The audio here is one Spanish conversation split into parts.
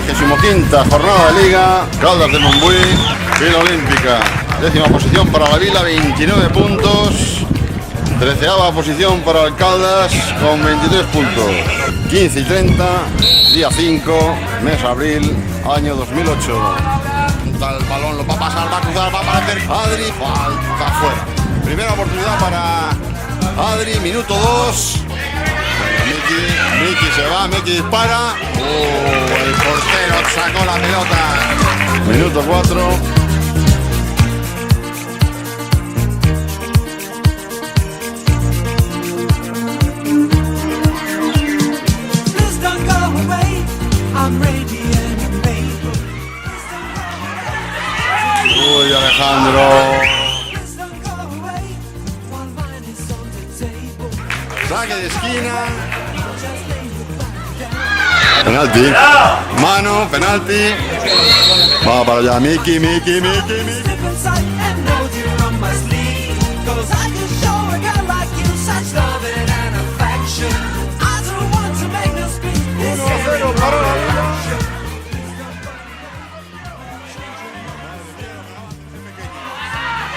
25ª jornada de Liga. Caldas de Montbui, Vila Olímpica. 10ª posición para la Vila, 29 puntos. 13ª posición para el Caldas con 23 puntos. 15:30, día 5, mes de abril, año 2008. El balón lo va a pasar, va a cruzar, va a aparecer Adri, falta afuera. Primera oportunidad para Adri, minuto 2. Miki se va, Miki dispara. El portero sacó la pelota. Minuto 4. Uy, Alejandro. Saque de esquina. Penalti. Mano, penalti. Va para allá, Miki.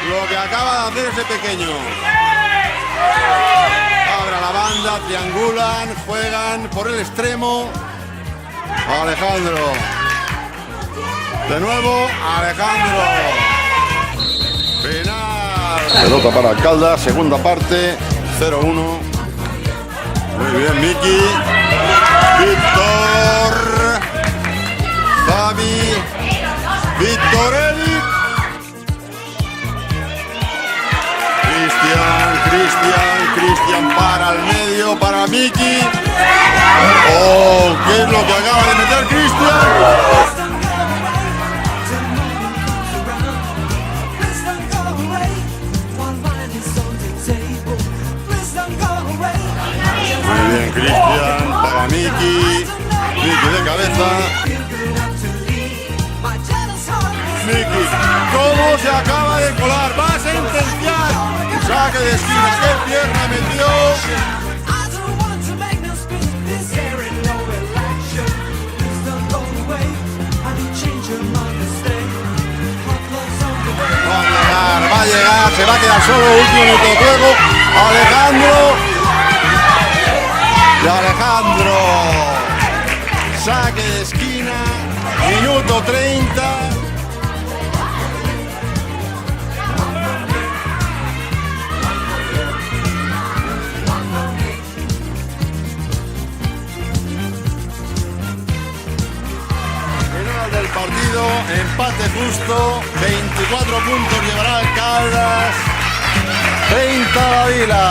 Lo que acaba de hacer ese pequeño. Abre la banda, triangulan, juegan por el extremo. Alejandro. De nuevo, Alejandro. Penal. Pelota para Caldas, segunda parte, 0-1. Muy bien, Miki. Víctor. Fabi. Victorelli. Cristian para el medio, para Miki. Oh, ¿qué es lo que acaba de meter Cristian? Muy bien, Cristian para Miki. Miki de cabeza. Miki, ¿cómo se acaba de colar? Va a sentenciar. Saque de esquina, qué pierna metió. Va a llegar, se va a quedar solo, último minuto de juego. Alejandro. Y Alejandro. Saque de esquina, minuto 30. Del partido, empate justo, 24 puntos llevará el Caldas, 30 la Vila.